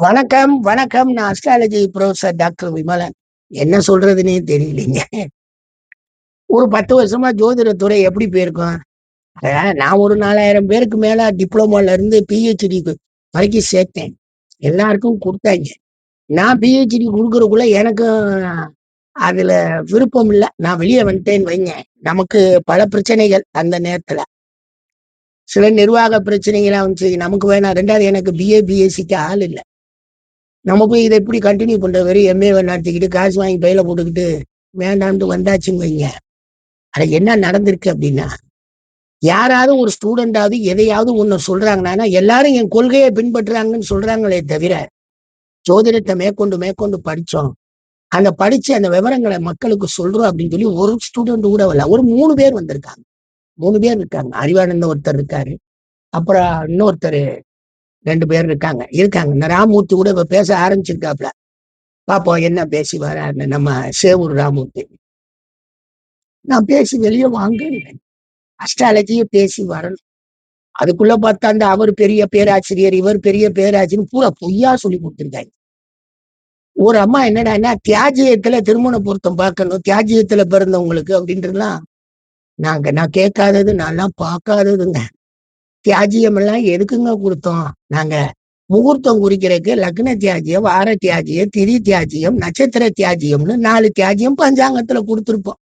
வணக்கம், வணக்கம். நான் அஸ்ட்ராலஜி புரொஃபசர் டாக்டர் விமலன். என்ன சொல்றதுன்னே தெரியலைங்க. ஒரு 10 வருஷமா ஜோதிடத்துறை எப்படி போயிருக்கும்? நான் ஒரு 4000 பேருக்கு மேல டிப்ளோமால இருந்து பிஹெச்டி வரைக்கும் சேர்த்தேன். எல்லாருக்கும் குடுத்தாய்ங்க. நான் பிஹெச்டி குடுக்கறதுக்குள்ள எனக்கும் அதுல விருப்பம் இல்ல. நான் வெளிய வந்துட்டேன்னு வைங்க. நமக்கு பல பிரச்சனைகள் அந்த நேரத்துல. சில நிர்வாக பிரச்சனைகள்லாம் வந்துச்சு. நமக்கு வேணாம். 2வது எனக்கு பிஏ, பிஎஸ்சிக்கு ஆள் இல்ல. நம்ம போய் இதை எப்படி கண்டினியூ பண்றது? வெறும் எம்ஏவை நடத்திக்கிட்டு காசு வாங்கி பையில போட்டுக்கிட்டு வேண்டாம்னு வந்தாச்சுன்னு வைங்க. அது என்ன நடந்திருக்கு அப்படின்னா, யாராவது ஒரு ஸ்டூடெண்டாவது எதையாவது ஒண்ணு சொல்றாங்கன்னா எல்லாரும் என் கொள்கையை பின்பற்றுறாங்கன்னு சொல்றாங்களே தவிர ஜோதிடத்தை மேற்கொண்டு மேற்கொண்டு படிச்சோம். அந்த படிச்சு அந்த விவரங்களை மக்களுக்கு சொல்றோம் அப்படின்னு சொல்லி ஒரு ஸ்டூடெண்ட் கூட வரல. ஒரு 3 பேர் வந்திருக்காங்க. 3 பேர் இருக்காங்க. அறிவானந்த ஒருத்தர் இருக்காரு. அப்புறம் இன்னொருத்தர் 2 பேர் இருக்காங்க. இந்த ராமூர்த்தி கூட இப்ப பேச ஆரம்பிச்சிருக்காப்ல. பாப்போம் என்ன பேசி வராருன்னு நம்ம சேவூர் ராமூர்த்தி. நான் பேசி வெளியே வாங்க அஸ்ட்ராலஜியை பேசி வரணும். அதுக்குள்ள பார்த்தா அந்த அவர் பெரிய பேராசிரியர், இவர் பெரிய பேராசிரியர் பூரா பொய்யா சொல்லி கொடுத்துருக்காங்க. ஒரு அம்மா என்னடான்னா தியாஜியத்துல திருமண பொருத்தம் பார்க்கணும், தியாஜியத்துல பிறந்தவங்களுக்கு அப்படின்றதுலாம் நான் கேட்காதது, நான்லாம் பார்க்காததுங்க. தியாஜியம் எல்லாம் எதுக்குங்க கொடுத்தோம்? நாங்க முகூர்த்தம் குறிக்கிறதுக்கு லக்ன தியாஜியம், வார தியாஜியம், திதி தியாஜியம், நட்சத்திர தியாஜியம்னு 4 தியாஜியம் பஞ்சாங்கத்துல கொடுத்துருப்போம்.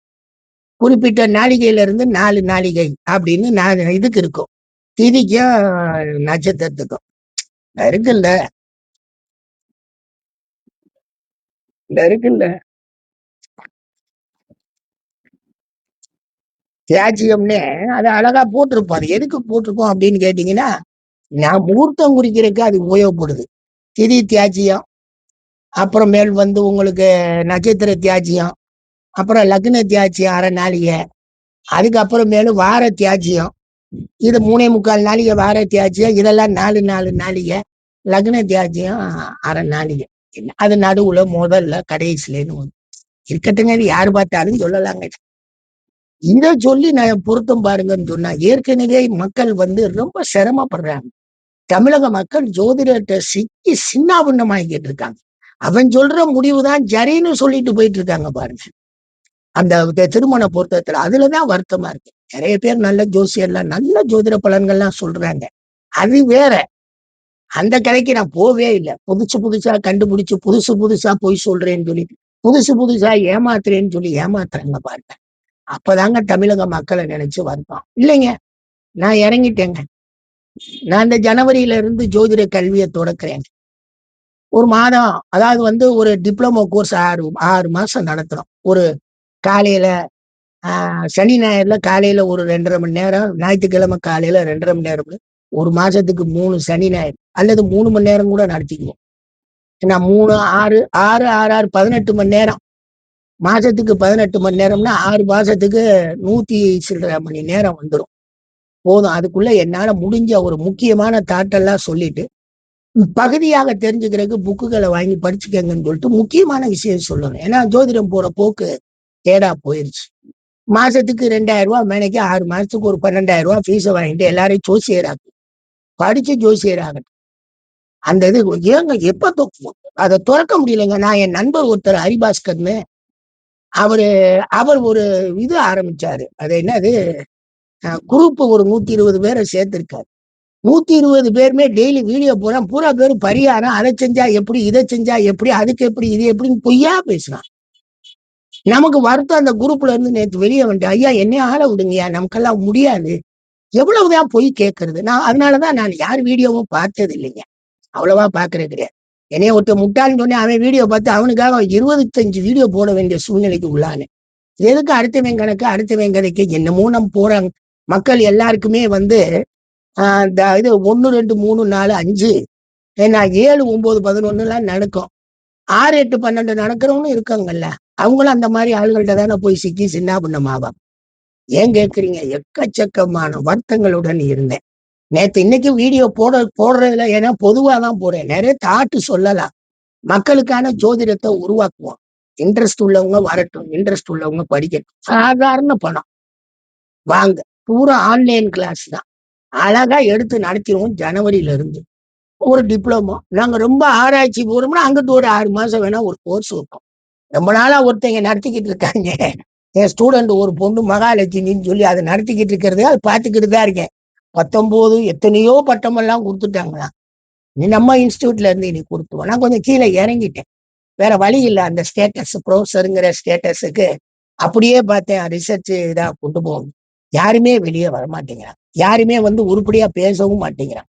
குறிப்பிட்ட நாளிகையில இருந்து 4 நாளிகை அப்படின்னு நான் இதுக்கு இருக்கும். திதிக்கும் நட்சத்திரத்துக்கும் இருக்குல்ல இருக்குல்ல தியாஜியம்னே அது அழகா போட்டிருப்போம். அது எதுக்கு போட்டிருக்கோம் அப்படின்னு கேட்டீங்கன்னா, நான் முகூர்த்தம் குறிக்கிறதுக்கு அது உபயோகப்படுது. திதி தியாஜியம், அப்புறமேல் உங்களுக்கு நட்சத்திர தியாஜியம், அப்புறம் லக்ன தியாஜியம் அரை நாளிகை, அதுக்கப்புறமேலும் வார தியாஜியம், இது 3/4 நாளிகை வார தியாஜியம், இதெல்லாம் 4 நாளிகை, லக்ன தியாஜியம் அரை நாளிகை. அது நடுவுல முதல்ல கடைசியிலேன்னு இருக்கட்டுங்க. இது யாரு பார்த்தாலும் சொல்லலாங்க. இதை சொல்லி நான் பொருத்தம் பாருங்கன்னு சொன்னா ஏற்கனவே மக்கள் ரொம்ப சிரமப்படுறாங்க. தமிழக மக்கள் ஜோதிடத்தை சிக்கி சின்னாபின்னமாக்கிட்டு இருக்காங்க. அவன் சொல்ற முடிவுதான் சரின்னு சொல்லிட்டு போயிட்டு இருக்காங்க பாருங்க. அந்த திருமண பொருத்தத்துல அதுலதான் வருத்தமா இருக்கு. நிறைய பேர் நல்ல ஜோசியர்லாம் நல்ல ஜோதிட பலன்கள்லாம் சொல்றாங்க. அது வேற. அந்த கதைக்கு நான் போவே இல்லை. புதுசா கண்டுபிடிச்சு புதுசா பொய் சொல்றேன்னு சொல்லி புதுசா ஏமாத்துறேன்னு சொல்லி ஏமாத்துறாங்க பாருங்க. அப்பதாங்க தமிழக மக்களை நினைச்சு வருத்தம் இல்லைங்க. நான் இறங்கிட்டேங்க. நான் இந்த ஜனவரியில இருந்து ஜோதிட கல்வியை தொடக்கிறேன். ஒரு மாதம், அதாவது ஒரு டிப்ளமோ கோர்ஸ் 6 மாசம் நடத்துறோம். ஒரு காலையில சனி ஞாயிறுல காலையில ஒரு 2.5 மணி நேரம், ஞாயிற்றுக்கிழமை காலையில 2.5 மணி நேரம், ஒரு மாசத்துக்கு 3 சனி ஞாயிறு அல்லது 3 மணி நேரம் கூட நடத்திக்குவோம். ஏன்னா 3 6 6 6 6 18 மணி நேரம், மாசத்துக்கு 18 மணி நேரம்னா 6 மாசத்துக்கு 100 சில்லறை மணி நேரம் வந்துடும். போதும். அதுக்குள்ள என்னால முடிஞ்ச ஒரு முக்கியமான தாட்டெல்லாம் சொல்லிட்டு பகுதியாக தெரிஞ்சுக்கிறதுக்கு புக்குகளை வாங்கி படிச்சுக்கங்கன்னு சொல்லிட்டு முக்கியமான விஷயம் சொல்லணும். ஏன்னா ஜோதிடம் போற போக்கு தேடா போயிருச்சு. மாசத்துக்கு 2000 ரூபாய் மேனைக்கு 6 மாசத்துக்கு ஒரு 12,000 ரூபாய் ஃபீஸை வாங்கிட்டு எல்லாரையும் ஜோசியராங்க. படிச்சு ஜோசியராகட்டும். அந்த இது ஏங்க எப்ப அதை திறக்க முடியலைங்க. நான் என் நண்பர் ஒருத்தர் ஹரிபாஸ்கர்னு அவர் ஒரு இது ஆரம்பிச்சாரு. அது என்னது குரூப் ஒரு 120 பேரை சேர்த்திருக்காரு. 120 பேருமே டெய்லி வீடியோ போறான். பூரா பேரும் பரிகாரம், அதை செஞ்சா எப்படி, இதை செஞ்சா எப்படி, அதுக்கு எப்படி, இது எப்படின்னு பொய்யா பேசுறான். நமக்கு வருத்தம். அந்த குரூப்ல இருந்து நேற்று வெளியே வந்துட்டு, ஐயா என்னைய ஆள விடுங்கய்யா, நமக்கெல்லாம் முடியாது. எவ்வளவுதான் பொய் கேட்கறது? அதனாலதான் நான் யார் வீடியோவும் பார்த்தது இல்லைங்க. அவ்வளவா பாக்குறது கிடையாது. என்னைய ஒருத்தர் முட்டாள்னு சொன்னேன். அவன் வீடியோ பார்த்து அவனுக்காக 25 வீடியோ போட வேண்டிய சூழ்நிலைக்கு உள்ளானு. எதுக்கு அடுத்தவன் கணக்கு, அடுத்தவன் கதைக்கு என்னமோ நம்ம போறாங்க. மக்கள் எல்லாருக்குமே இந்த இது 1 2 3 4 5 ஏன்னா 7 9 11 எல்லாம் நடக்கும். 6 8 12 நடக்கிறவங்க இருக்காங்கல்ல. அவங்களும் அந்த மாதிரி ஆளுகள்கிட்ட தானே போய் சிக்கி சின்னாபின்னமாவாங்க. ஏன் கேட்குறீங்க? எக்கச்சக்கமான வருத்தங்களுடன் இருந்தேன் நேற்று. இன்னைக்கு வீடியோ போடுறதுல ஏன்னா பொதுவாக தான் போறேன். நிறைய தாட்டு சொல்லலாம். மக்களுக்கான ஜோதிடத்தை உருவாக்குவோம். இன்ட்ரெஸ்ட் உள்ளவங்க வரட்டும், இன்ட்ரெஸ்ட் உள்ளவங்க படிக்கட்டும். சாதாரண பணம் வாங்க, பூரா ஆன்லைன் கிளாஸ் தான். அழகா எடுத்து நடத்திடுவோம் ஜனவரியில இருந்து. ஒரு டிப்ளமோ. நாங்க ரொம்ப ஆராய்ச்சி போறோம்னா, அங்கிட்டு ஒரு 6 மாசம் வேணா ஒரு கோர்ஸ் வைப்போம். ரொம்ப நாளா ஒருத்தங்க நடத்திக்கிட்டு இருக்காங்க. என் ஸ்டூடெண்ட் ஒரு பொண்ணு மகாலட்சுமின்னு சொல்லி அதை நடத்திக்கிட்டு இருக்கிறது, அது பார்த்துக்கிட்டு தான் இருக்கேன். 19 எத்தனையோ பட்டமெல்லாம் கொடுத்துட்டாங்களாம். நீ நம்ம இன்ஸ்டியூட்ல இருந்து நீ கொடுத்துவோம். நான் கொஞ்சம் கீழே இறங்கிட்டேன். வேற வழி இல்லை. அந்த ஸ்டேட்டஸ் ப்ரொஃபஸருங்கிற ஸ்டேட்டஸுக்கு அப்படியே பார்த்தேன். ரிசர்ச் இதா கொண்டு போகணும். யாருமே வெளியே வரமாட்டேங்கிறாங்க. யாருமே வந்து உருப்படியா பேசவும் மாட்டேங்கிறாங்க.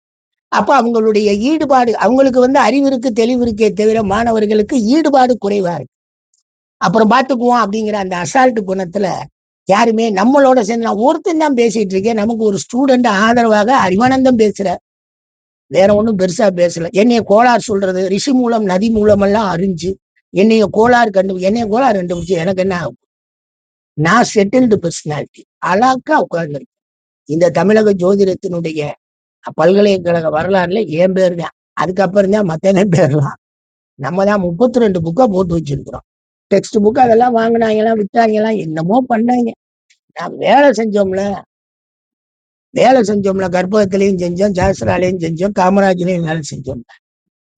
அப்ப அவங்களுடைய ஈடுபாடு, அவங்களுக்கு வந்து அறிவு இருக்கு, தெளிவு இருக்கே தவிர மாணவர்களுக்கு ஈடுபாடு குறைவா இருக்கு. அப்புறம் பார்த்துக்குவோம் அப்படிங்கிற அந்த அசால்ட் குணத்துல யாருமே நம்மளோட சேர்ந்து, நான் ஒருத்தன் தான் பேசிட்டு இருக்கேன். நமக்கு ஒரு ஸ்டூடெண்ட் ஆதரவாக அறிவானந்தம் பேசுற, வேற ஒன்றும் பெருசா பேசல. என்னைய கோளாறு சொல்றது, ரிஷி மூலம் நதி மூலம் எல்லாம் அறிஞ்சு என்னைய கோளாறு என்னைய கோளாறு கண்டுபிடிச்சு எனக்கு என்ன ஆகும்? நான் செட்டில்டு பர்சனாலிட்டி, அழகா உட்கார்ந்து இந்த தமிழக ஜோதிடத்தினுடைய பல்கலைக்கழக வரலாறுல என் பேர் தான். அதுக்கப்புறம் தான் மத்தன பேர்லாம். நம்ம தான் 32 புக்கை போட்டு வச்சிருக்கிறோம். டெக்ஸ்ட் புக் அதெல்லாம் வாங்கினாங்கலாம், விட்டாங்கலாம், என்னமோ பண்ணாங்க. நான் வேலை செஞ்சோம்ல, கர்ப்பகத்திலையும் செஞ்சோம், ஜாஸ்திராலையும் செஞ்சோம், காமராஜ்லையும் வேலை செஞ்சோம்.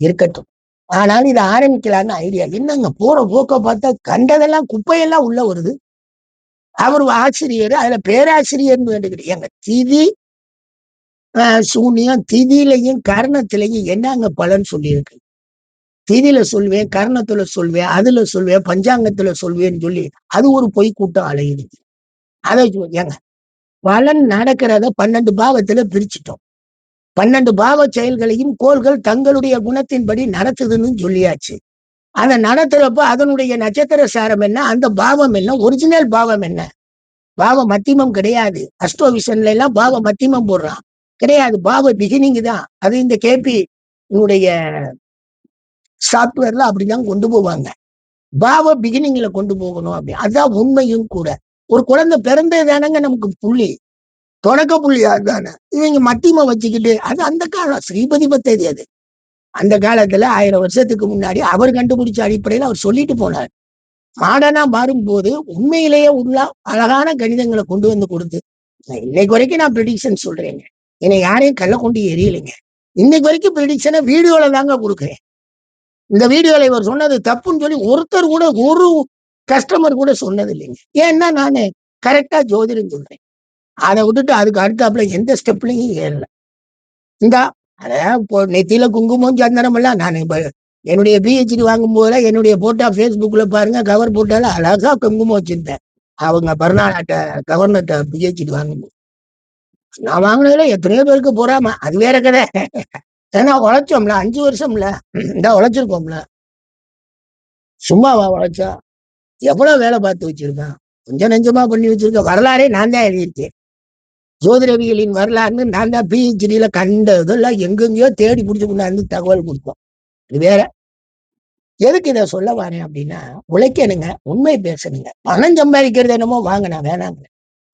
இருக்கட்டும். ஆனாலும் இதை ஆரம்பிக்கலான்னு ஐடியா. என்னங்க போற போக்க பார்த்தா கண்டதெல்லாம் குப்பையெல்லாம் உள்ள வருது. அவர் ஆசிரியர், அதுல பேராசிரியர்னு வேண்டுகிட்டு எங்க திதி சூன்யம், திதியிலையும் கர்ணத்திலையும் என்னங்க பலன் சொல்லியிருக்கு? திதியில சொல்வேன், கர்ணத்துல சொல்வேன், அதுல சொல்வேன், பஞ்சாங்கத்துல சொல்வேன்னு சொல்லி அது ஒரு பொய் கூட்டம் அலையுது. அதை ஏங்க பலன் நடக்கிறத 12 பாவத்துல பிரிச்சுட்டோம். 12 பாவ செயல்களையும் கோள்கள் தங்களுடைய குணத்தின்படி நடத்துதுன்னு சொல்லியாச்சு. அதை நடத்துறப்ப அதனுடைய நட்சத்திர சாரம் என்ன, அந்த பாவம் என்ன, ஒரிஜினல் பாவம் என்ன? பாவ மத்தியமம் கிடையாது. அஸ்ட்ரோவிஷன்ல எல்லாம் பாவ மத்தியமம் போடுறான், கிடையாது. பாவ பிகினிங் தான். அது இந்த கேபி சாப்ட்வேர்ல அப்படிதான் கொண்டு போவாங்க. பாவ பிகினிங்ல கொண்டு போகணும் அப்படி. அதான் உண்மையும் கூட. ஒரு குழந்தை பிறந்தது தானங்க நமக்கு புள்ளி, தொடக்க புள்ளி அதுதானே. இவங்க மத்தியம வச்சுக்கிட்டு, அது அந்த காலம் ஸ்ரீபதி பத்தேதி. அது அந்த காலத்துல 1000 வருஷத்துக்கு முன்னாடி அவர் கண்டுபிடிச்ச அடிப்படையில் அவர் சொல்லிட்டு போனார். மாடர்னா மாறும்போது உண்மையிலேயே உள்ள அழகான கணிதங்களை கொண்டு வந்து கொடுத்து, இன்னைக்கு வரைக்கும் நான் ப்ரெடிக்ஷன் சொல்றேங்க. என்னை யாரையும் கள்ள கொண்டு எரியலைங்க. இன்னைக்கு வரைக்கும் ப்ரெடிக்ஷனை வீடியோல தாங்க கொடுக்குறேன். இந்த வீடியோல இவர் சொன்னது தப்புன்னு சொல்லி ஒருத்தர் கூட, ஒரு கஸ்டமர் கூட சொன்னது இல்லைங்க. ஏன்னா நானு கரெக்டா ஜோதிடம் சொல்றேன். அதை விட்டுட்டு அதுக்கு அடுத்தாப்புல எந்த ஸ்டெப்லையும் ஏறல. இந்தா இப்போ நெத்தியில குங்குமம் சந்தனம் எல்லாம் நான் இப்ப என்னுடைய பிஹெச்டி வாங்கும் போதுல என்னுடைய போட்டா பேஸ்புக்ல பாருங்க, கவர் போட்டால அழகா குங்குமம் வச்சிருந்தேன். அவங்க பர்னாட்ட கவர்னர்ட்ட பிஹெச்டி வாங்கும்போது நான் வாங்கினதுல எத்தனையோ பேருக்கு போறாம, அது வேற கதை. ஏன்னா உழைச்சோம்ல 5 வருஷம்ல, இந்த உழைச்சிருக்கோம்ல. சும்மாவா உழைச்சா? எவ்வளவு வேலை பார்த்து வச்சிருக்கான். கொஞ்சம் நெஞ்சமா பண்ணி வச்சிருக்க. வரலாறே நான் தான் எழுதியிருக்கேன். ஜோதிடவியலின் வரலாறுன்னு நான் தான் பிஹெச்டியில கண்ட இதெல்லாம் எங்கெங்கயோ தேடி பிடிச்சு கொண்டாந்து தகவல் கொடுத்தோம். இது வேற. எதுக்கு இதை சொல்ல வரேன் அப்படின்னா, உழைக்கணுங்க, உண்மை பேசணுங்க. பணம் சம்பாதிக்கிறது என்னமோ வாங்கினா வேணாங்க.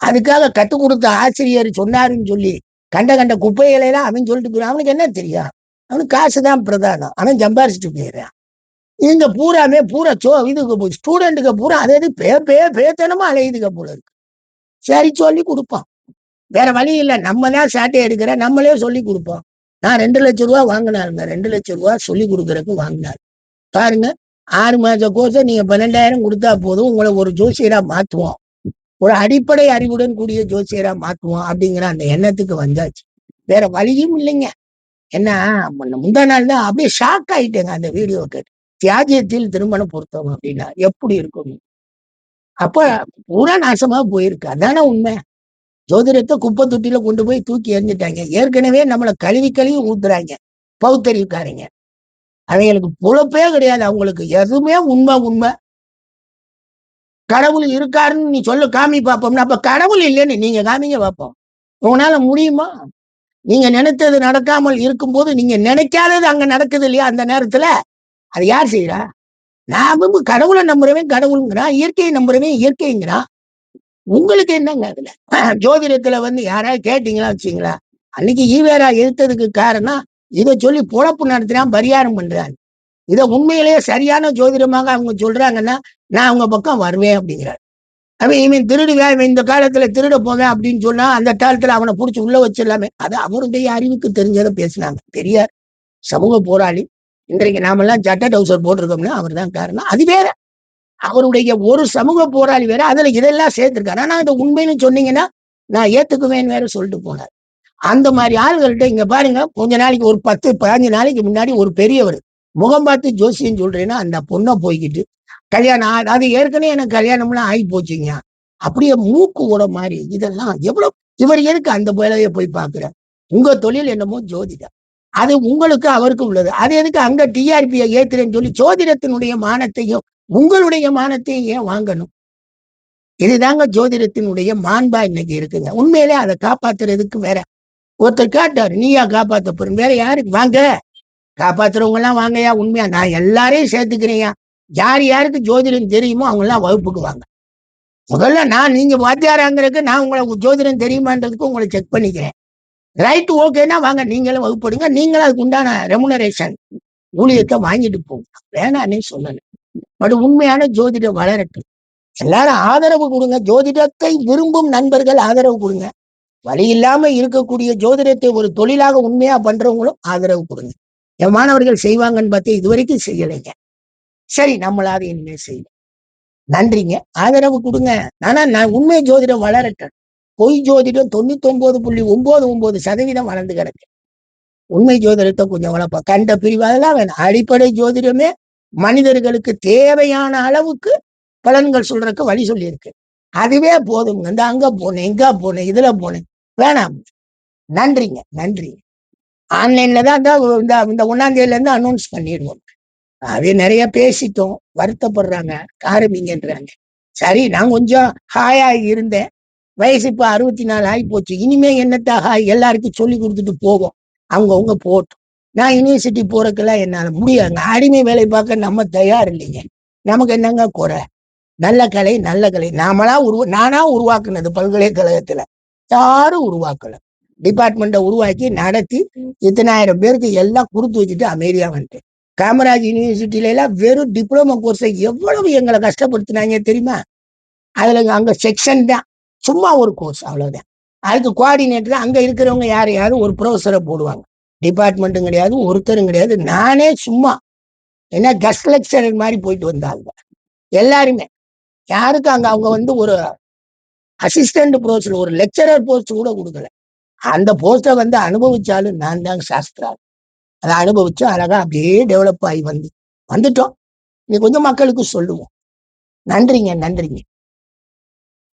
அதுக்காக கத்துக் கொடுத்த ஆசிரியர் சொன்னாருன்னு சொல்லி கண்ட கண்ட குப்பைகளை எல்லாம் அவன் சொல்லிட்டு போயிடும். அவனுக்கு என்ன தெரியும்? அவனுக்கு காசுதான் பிரதானம். அவன் சம்பாரிச்சுட்டு போயிடுறான். இங்க பூராமே பூரா இதுக்கு ஸ்டூடெண்ட்டுக்கு பூரா அதே பேத்தனமா அலையுதுங்க போல இருக்கு. சரி சொல்லி கொடுப்போம். வேற வழி இல்லை. நம்ம தான் சாட்டை எடுக்கிற, நம்மளே சொல்லி கொடுப்போம். நான் 2 லட்சம் ரூபா வாங்கினாருங்க. 2 லட்சம் ரூபா சொல்லி கொடுக்கறதுக்கு வாங்கினார். பாருங்க, 6 மாச கோர்ஸை நீங்க 12,000 கொடுத்தா போதும், உங்களை ஒரு ஜோசியரா மாத்துவோம், ஒரு அடிப்படை அறிவுடன் கூடிய ஜோசியரா மாத்துவோம் அப்படிங்கிற அந்த எண்ணத்துக்கு வந்தாச்சு. வேற வழியும் இல்லைங்க. ஏன்னா முந்தா நாள் தான் அப்படியே ஷாக் ஆயிட்டேங்க அந்த வீடியோ கேட்டு. தியாகியத்தில் திருமணம் பொருத்தம் அப்படின்னா எப்படி இருக்கும்? அப்ப பூரா நாசமா போயிருக்கு. அதானே உண்மை. ஜோதிடத்தை குப்பை தொட்டியில கொண்டு போய் தூக்கி எறிஞ்சிட்டாங்க. ஏற்கனவே நம்மளை கழுவி கழுவி ஊத்துறாங்க பௌத்தறிவுக்காரங்க. அவங்களுக்கு பொழப்பே கிடையாது. அவங்களுக்கு எதுவுமே உண்மை. கடவுள் இருக்காருன்னு நீ சொல்ல, காமி பார்ப்போம்னா, அப்ப கடவுள் இல்லைன்னு நீங்க காமிங்க பார்ப்போம். உங்களால முடியுமா? நீங்க நினைத்தது நடக்காமல் இருக்கும்போது நீங்க நினைக்காதது அங்க நடக்குது இல்லையா? அந்த நேரத்துல அது யார் செய்யறா? நான் கடவுளை நம்புறவன் கடவுளுங்கிறான், இயற்கையை நம்புறவன் இயற்கைங்கிறான். உங்களுக்கு என்னங்க அதுல? ஜோதிடத்துல வந்து யாராவது கேட்டீங்களா வச்சுங்களா, அன்னைக்கு ஈவேரா எடுத்ததுக்கு காரணம் இதை சொல்லி பொழப்பு நடத்தினான், பரிகாரம் பண்றாங்க. இதை உண்மையிலேயே சரியான ஜோதிடமாக அவங்க சொல்றாங்கன்னா நான் அவங்க பக்கம் வருவேன் அப்படிங்கிறார். அவன் இவன் திருடுவேன், இவன் இந்த காலத்துல திருட போவேன் அப்படின்னு சொன்னா அந்த காலத்துல அவனை பிடிச்சி உள்ள வச்சிடலாமே. அது அவருடைய அறிவுக்கு தெரிஞ்சதை பேசினாங்க. பெரியார் சமூக போராளி. இன்றைக்கு நாமெல்லாம் சட்ட டவுசர் போட்டிருக்கோம்னா அவர் தான் காரணம். அது வேற. அவருடைய ஒரு சமூக போராளி வேற. அதுல இதெல்லாம் சேர்த்திருக்காரு. ஆனா இந்த உண்மைன்னு சொன்னீங்கன்னா நான் ஏத்துக்குவேன்னு வேற சொல்லிட்டு போனார். அந்த மாதிரி ஆள்கள்ட்ட இங்க பாருங்க, கொஞ்ச நாளைக்கு ஒரு 10 15 நாளைக்கு முன்னாடி ஒரு பெரியவர் முகம் பார்த்து ஜோசியம் சொல்றேன்னா அந்த பொண்ணை போய்கிட்டு கல்யாணம் அது ஏற்கனவே எனக்கு கல்யாணம்லாம் ஆகி போச்சுங்க. அப்படியே மூக்கு ஓட மாதிரி இதெல்லாம் எவ்வளவு. இவர் எதுக்கு அந்த வேலையை போய் பாக்குற? உங்க தொழில் என்னமோ ஜோதிடம், அது உங்களுக்கு அவருக்கு உள்ளது. அது எதுக்கு அங்க டிஆர்பியை ஏத்துறேன்னு சொல்லி ஜோதிடத்தினுடைய மானத்தையும் உங்களுடைய மானத்தையும் ஏன் வாங்கணும்? இதுதாங்க ஜோதிடத்தினுடைய மாண்பா இன்னைக்கு இருக்குங்க. உண்மையிலே அதை காப்பாத்துறதுக்கு வேற ஒருத்தர் கேட்டாரு, நீயா காப்பாத்த போறேன்? வேற யாருக்கு? வாங்க, காப்பாத்துறவங்க எல்லாம் வாங்கயா. உண்மையா நான் எல்லாரையும் சேர்த்துக்கிறேன். யார் யாருக்கு ஜோதிடம் தெரியுமோ அவங்க எல்லாம் வகுப்புக்கு வாங்க. முதல்ல நீங்க வாத்தியாராங்கிறதுக்கு நான் உங்களை ஜோதிடம் தெரியுமான்றதுக்கு உங்களை செக் பண்ணிக்கிறேன். ரைட், ஓகேன்னா வாங்க, நீங்களும் வகுப்படுங்க. நீங்களும் அதுக்கு உண்டான ரெமுனரேஷன் ஊழியத்தை வாங்கிட்டு போங்க. வேணான்னே சொல்லல. பட் உண்மையான ஜோதிடம் வளரட்டும். எல்லாரும் ஆதரவு கொடுங்க. ஜோதிடத்தை விரும்பும் நண்பர்கள் ஆதரவு கொடுங்க. வழி இல்லாம இருக்கக்கூடிய ஜோதிடத்தை ஒரு தொழிலாக உண்மையா பண்றவங்களும் ஆதரவு கொடுங்க. என் மாணவர்கள் செய்வாங்கன்னு பார்த்து இதுவரைக்கும் செய்யலைங்க. சரி, நம்மளாவது இனிமே செய்யணும். நன்றிங்க, ஆதரவு கொடுங்க. ஆனா நான் உண்மை ஜோதிடம் வளரட்டும். பொய் ஜோதிடம் 99.99% வளர்ந்து கிடக்கு. உண்மை ஜோதிடத்தை கொஞ்சம் வளர்ப்பா. கண்ட பிரிவு அதெல்லாம் வேணும். அடிப்படை ஜோதிடமே மனிதர்களுக்கு தேவையான அளவுக்கு பலன்கள் சொல்றதுக்கு வழி சொல்லி இருக்கு. அதுவே போதும். இந்த அங்க போனேன், இங்க போனேன், இதுல போனேன் வேணாம். நன்றிங்க, நன்றி. ஆன்லைன்ல தான் இந்த 1ஆம் தேதியில இருந்து அனௌன்ஸ் பண்ணிடுவோம். அது நிறைய பேசிட்டோம், வருத்தப்படுறாங்க, ஆரம்பிங்கன்றாங்க. சரி, நான் கொஞ்சம் ஹாயா இருந்தேன். வயசு இப்ப 64 ஆகி போச்சு. இனிமே என்னத்த ஹாய் எல்லாருக்கும் சொல்லி கொடுத்துட்டு போவோம். அவங்கவுங்க போட்டோம். நான் யூனிவர்சிட்டி போறதுக்கெல்லாம் என்னால முடியாதுங்க. அடிமை வேலை பார்க்க நம்ம தயார் இல்லைங்க. நமக்கு என்னங்க குறை? நல்ல கலை, நல்ல கலை நானா உருவாக்குனது. பல்கலைக்கழகத்துல யாரும் உருவாக்கல. டிபார்ட்மெண்ட்டை உருவாக்கி நடத்தி இத்தனாயிரம் பேருக்கு எல்லாம் கொடுத்து வச்சுட்டு அமைதியா வந்துட்டேன். காமராஜ் யூனிவர்சிட்டியில எல்லாம் வெறும் டிப்ளமோ கோர்ஸை எவ்வளவு எங்களை கஷ்டப்படுத்தினாங்க தெரியுமா? அதுல அங்க செக்ஷன் தான், சும்மா ஒரு கோர்ஸ், அவ்வளவுதான். அதுக்கு கோஆர்டினேட்டர் அங்க இருக்கிறவங்க யாரையாவது ஒரு ப்ரொஃபஸரை போடுவாங்க. டிபார்ட்மெண்ட்டும் கிடையாது, ஒருத்தரும் கிடையாது. நானே சும்மா என்ன கெஸ்ட் லெக்சரர் மாதிரி போயிட்டு வந்தாங்க எல்லாருமே. யாருக்கு அங்க அவங்க ஒரு அசிஸ்டன்ட் ப்ரொஃபஸர், ஒரு லெக்சரர் போஸ்ட் கூட கொடுக்கல. அந்த போஸ்டை அனுபவிச்சாலும் நான் தான் சாஸ்திரா. அதை அனுபவிச்சு அழகா அப்படியே டெவலப் ஆகி வந்துட்டோம். நீ கொஞ்சம் மக்களுக்கு சொல்லுவோம். நன்றிங்க, நன்றிங்க.